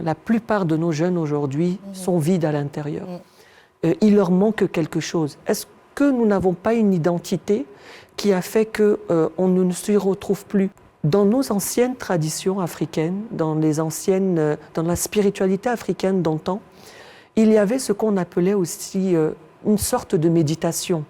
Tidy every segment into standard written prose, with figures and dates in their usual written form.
la plupart de nos jeunes aujourd'hui sont vides à l'intérieur. Il leur manque quelque chose. Est-ce que nous n'avons pas une identité qui a fait qu'on ne s'y retrouve plus? Dans nos anciennes traditions africaines, dans la spiritualité africaine d'antan, il y avait ce qu'on appelait aussi une sorte de méditation,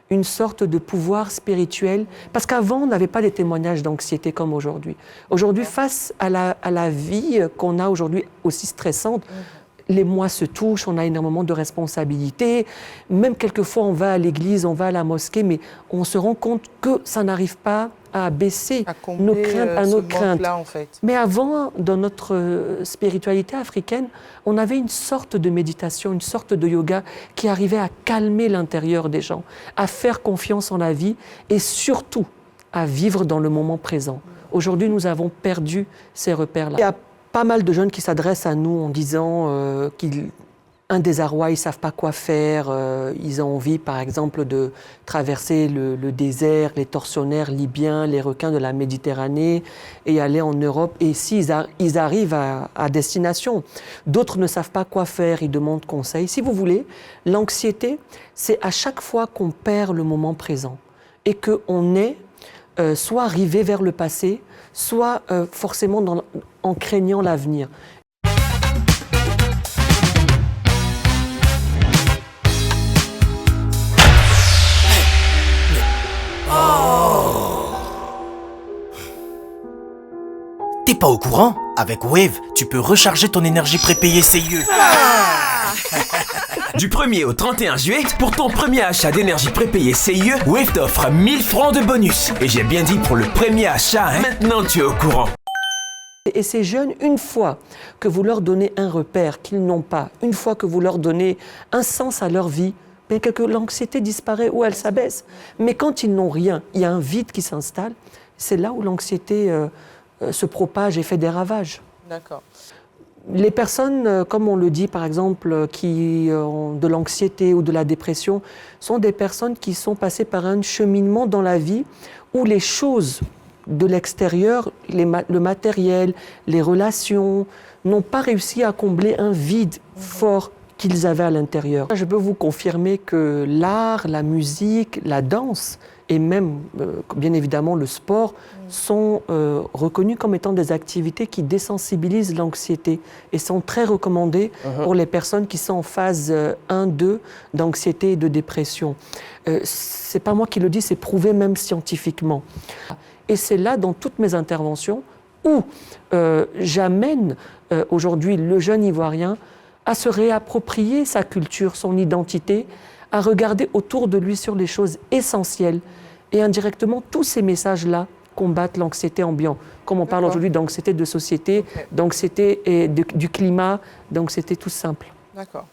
une sorte de pouvoir spirituel, parce qu'avant, on n'avait pas des témoignages d'anxiété comme aujourd'hui. Aujourd'hui, face à la vie qu'on a aujourd'hui aussi stressante, les mois se touchent, on a énormément de responsabilités. Même quelquefois, on va à l'église, on va à la mosquée, mais on se rend compte que ça n'arrive pas à baisser nos craintes, en fait. Mais avant, dans notre spiritualité africaine, on avait une sorte de méditation, une sorte de yoga qui arrivait à calmer l'intérieur des gens, à faire confiance en la vie et surtout à vivre dans le moment présent. Aujourd'hui, nous avons perdu ces repères-là. Il y a pas mal de jeunes qui s'adressent à nous en disant qu'ils un désarroi, ils ne savent pas quoi faire, ils ont envie par exemple de traverser le désert, les tortionnaires libyens, les requins de la Méditerranée et aller en Europe. Et s'ils ils arrivent à destination, d'autres ne savent pas quoi faire, ils demandent conseil. Si vous voulez, l'anxiété, c'est à chaque fois qu'on perd le moment présent et qu'on est soit arrivé vers le passé, soit forcément en craignant l'avenir. T'es pas au courant? Avec Wave, tu peux recharger ton énergie prépayée CIE. Du 1er au 31 juillet, pour ton premier achat d'énergie prépayée CIE, Wave t'offre 1000 francs de bonus. Et j'ai bien dit pour le premier achat, hein? Maintenant tu es au courant. Et ces jeunes, une fois que vous leur donnez un repère qu'ils n'ont pas, une fois que vous leur donnez un sens à leur vie, bien que l'anxiété disparaît ou elle s'abaisse. Mais quand ils n'ont rien, il y a un vide qui s'installe, c'est là où l'anxiété se propage et fait des ravages. D'accord. Les personnes, comme on le dit par exemple, qui ont de l'anxiété ou de la dépression, sont des personnes qui sont passées par un cheminement dans la vie où les choses de l'extérieur, le matériel, les relations, n'ont pas réussi à combler un vide fort qu'ils avaient à l'intérieur. Je peux vous confirmer que l'art, la musique, la danse et même, bien évidemment, le sport sont reconnus comme étant des activités qui désensibilisent l'anxiété et sont très recommandées pour les personnes qui sont en phase 1-2 d'anxiété et de dépression. C'est pas moi qui le dis, c'est prouvé même scientifiquement. Et c'est là, dans toutes mes interventions, où j'amène aujourd'hui le jeune Ivoirien à se réapproprier sa culture, son identité, à regarder autour de lui sur les choses essentielles. Et indirectement, tous ces messages-là combattent l'anxiété ambiante. Comme on parle aujourd'hui d'anxiété de société, d'anxiété du climat, d'anxiété tout simple. D'accord.